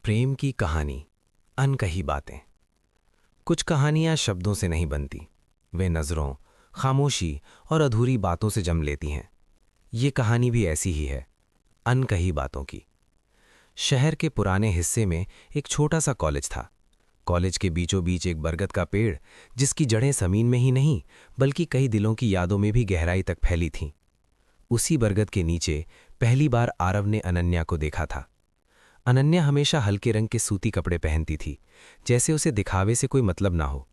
प्रेम की कहानी, अनकही बातें। कुछ कहानियां शब्दों से नहीं बनती, वे नज़रों, खामोशी और अधूरी बातों से जम लेती हैं। ये कहानी भी ऐसी ही है, अनकही बातों की। शहर के पुराने हिस्से में एक छोटा सा कॉलेज था। कॉलेज के बीचों बीच एक बरगद का पेड़, जिसकी जड़ें ज़मीन में ही नहीं बल्कि कई दिलों की यादों में भी गहराई तक फैली थीं। उसी बरगद के नीचे पहली बार आरव ने अनन्या को देखा था। अनन्या हमेशा हल्के रंग के सूती कपड़े पहनती थी, जैसे उसे दिखावे से कोई मतलब ना हो।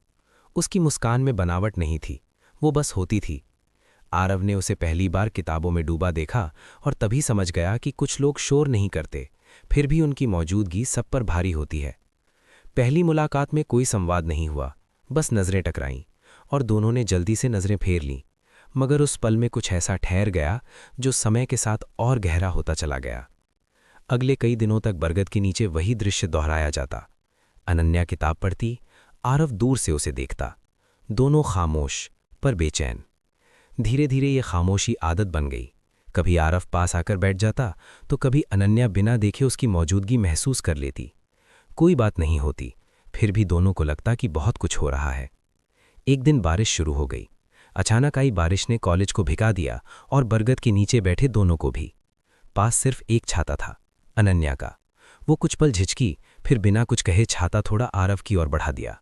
उसकी मुस्कान में बनावट नहीं थी, वो बस होती थी। आरव ने उसे पहली बार किताबों में डूबा देखा और तभी समझ गया कि कुछ लोग शोर नहीं करते, फिर भी उनकी मौजूदगी सब पर भारी होती है। पहली मुलाकात में कोई संवाद नहीं हुआ, बस नज़रें टकराईं और दोनों ने जल्दी से नज़रें फेर लीं। मगर उस पल में कुछ ऐसा ठहर गया जो समय के साथ और गहरा होता चला गया। अगले कई दिनों तक बरगद के नीचे वही दृश्य दोहराया जाता। अनन्या किताब पढ़ती, आरव दूर से उसे देखता। दोनों खामोश पर बेचैन। धीरे धीरे ये खामोशी आदत बन गई। कभी आरव पास आकर बैठ जाता तो कभी अनन्या बिना देखे उसकी मौजूदगी महसूस कर लेती। कोई बात नहीं होती, फिर भी दोनों को लगता कि बहुत कुछ हो रहा है। एक दिन बारिश शुरू हो गई। अचानक आई बारिश ने कॉलेज को भिगा दिया और बरगद के नीचे बैठे दोनों को भी। पास सिर्फ एक छाता था, अनन्या का। वो कुछ पल झिझकी, फिर बिना कुछ कहे छाता थोड़ा आरव की ओर बढ़ा दिया।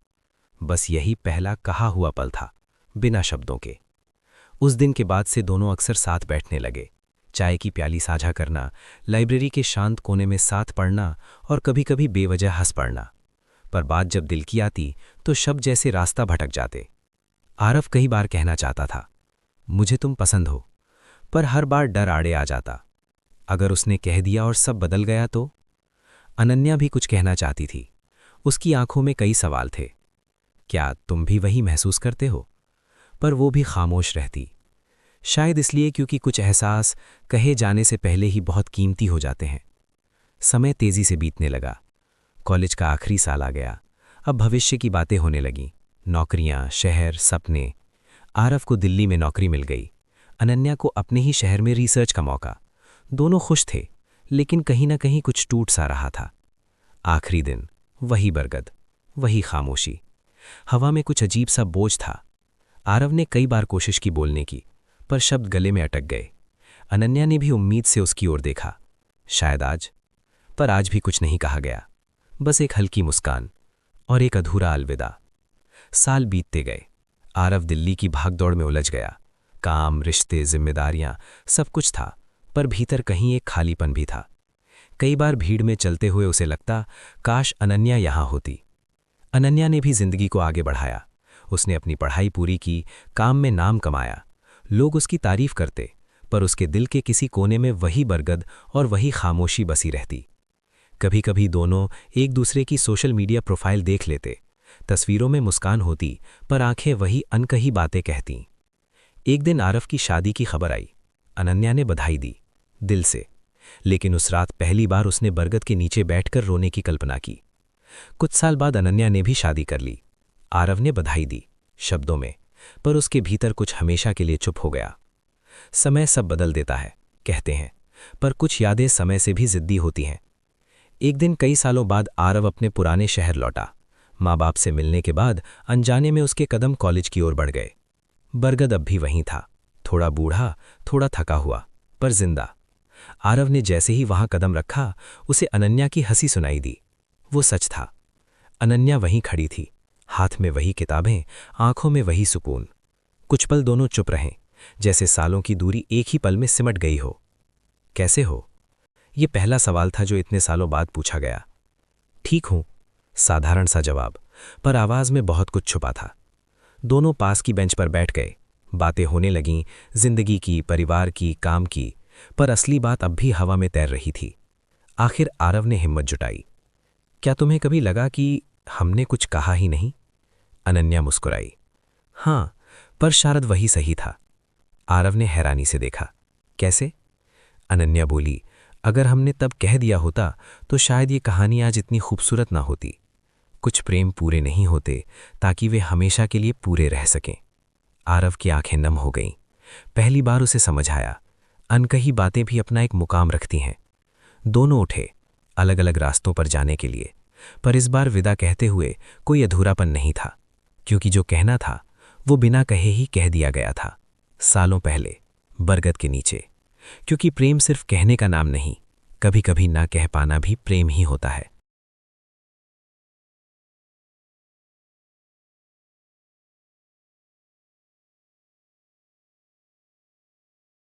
बस यही पहला कहा हुआ पल था, बिना शब्दों के। उस दिन के बाद से दोनों अक्सर साथ बैठने लगे। चाय की प्याली साझा करना, लाइब्रेरी के शांत कोने में साथ पढ़ना और कभी-कभी बेवजह हंस पड़ना। पर बात जब दिल की आती तो शब्द जैसे रास्ता भटक जाते। आरव कई बार कहना चाहता था, मुझे तुम पसंद हो, पर हर बार डर आड़े आ जाता। अगर उसने कह दिया और सब बदल गया तो? अनन्या भी कुछ कहना चाहती थी। उसकी आंखों में कई सवाल थे। क्या तुम भी वही महसूस करते हो? पर वो भी खामोश रहती। शायद इसलिए क्योंकि कुछ एहसास कहे जाने से पहले ही बहुत कीमती हो जाते हैं। समय तेजी से बीतने लगा। कॉलेज का आखिरी साल आ गया। अब भविष्य की बातें होने लगीं। नौकरियां, शहर, सपने। आरव को दिल्ली में नौकरी मिल गई, अनन्या को अपने ही शहर में रिसर्च का मौका। दोनों खुश थे, लेकिन कहीं ना कहीं कुछ टूट सा रहा था। आखिरी दिन, वही बरगद, वही खामोशी। हवा में कुछ अजीब सा बोझ था। आरव ने कई बार कोशिश की बोलने की, पर शब्द गले में अटक गए। अनन्या ने भी उम्मीद से उसकी ओर देखा, शायद आज। पर आज भी कुछ नहीं कहा गया, बस एक हल्की मुस्कान और एक अधूरा अलविदा। साल बीतते गए। आरव दिल्ली की भागदौड़ में उलझ गया। काम, रिश्ते, जिम्मेदारियां, सब कुछ था, पर भीतर कहीं एक खालीपन भी था। कई बार भीड़ में चलते हुए उसे लगता, काश अनन्या यहां होती। अनन्या ने भी जिंदगी को आगे बढ़ाया। उसने अपनी पढ़ाई पूरी की, काम में नाम कमाया। लोग उसकी तारीफ करते, पर उसके दिल के किसी कोने में वही बरगद और वही खामोशी बसी रहती। कभी कभी दोनों एक दूसरे की सोशल मीडिया प्रोफाइल देख लेते। तस्वीरों में मुस्कान होती, पर आंखें वही अनकही बातें कहतीं। एक दिन आरव की शादी की खबर आई। अनन्या ने बधाई दी, दिल से। लेकिन उस रात पहली बार उसने बरगद के नीचे बैठकर रोने की कल्पना की। कुछ साल बाद अनन्या ने भी शादी कर ली। आरव ने बधाई दी, शब्दों में, पर उसके भीतर कुछ हमेशा के लिए चुप हो गया। समय सब बदल देता है, कहते हैं, पर कुछ यादें समय से भी जिद्दी होती हैं। एक दिन कई सालों बाद आरव अपने पुराने शहर लौटा। माँ बाप से मिलने के बाद अनजाने में उसके कदम कॉलेज की ओर बढ़ गए। बरगद अब भी वहीं था, थोड़ा बूढ़ा, थोड़ा थका हुआ, पर जिंदा। आरव ने जैसे ही वहां कदम रखा, उसे अनन्या की हंसी सुनाई दी। वो सच था। अनन्या वहीं खड़ी थी, हाथ में वही किताबें, आंखों में वही सुकून। कुछ पल दोनों चुप रहे, जैसे सालों की दूरी एक ही पल में सिमट गई हो। कैसे हो? ये पहला सवाल था जो इतने सालों बाद पूछा गया। ठीक हूं, साधारण सा जवाब, पर आवाज में बहुत कुछ छुपा था। दोनों पास की बेंच पर बैठ गए। बातें होने लगीं, जिंदगी की, परिवार की, काम की, पर असली बात अब भी हवा में तैर रही थी। आखिर आरव ने हिम्मत जुटाई, क्या तुम्हें कभी लगा कि हमने कुछ कहा ही नहीं? अनन्या मुस्कुराई, हाँ, पर शायद वही सही था। आरव ने हैरानी से देखा, कैसे? अनन्या बोली, अगर हमने तब कह दिया होता तो शायद ये कहानी आज इतनी खूबसूरत ना होती। कुछ प्रेम पूरे नहीं होते ताकि वे हमेशा के लिए पूरे रह सकें। आरव की आंखें नम हो गईं। पहली बार उसे समझ आया, अनकही बातें भी अपना एक मुकाम रखती हैं। दोनों उठे। अलग अलग रास्तों पर जाने के लिए। पर इस बार विदा कहते हुए कोई अधूरापन नहीं था, क्योंकि जो कहना था वो बिना कहे ही कह दिया गया था, सालों पहले, बरगद के नीचे। क्योंकि प्रेम सिर्फ कहने का नाम नहीं, कभी कभी ना कह पाना भी प्रेम ही होता है।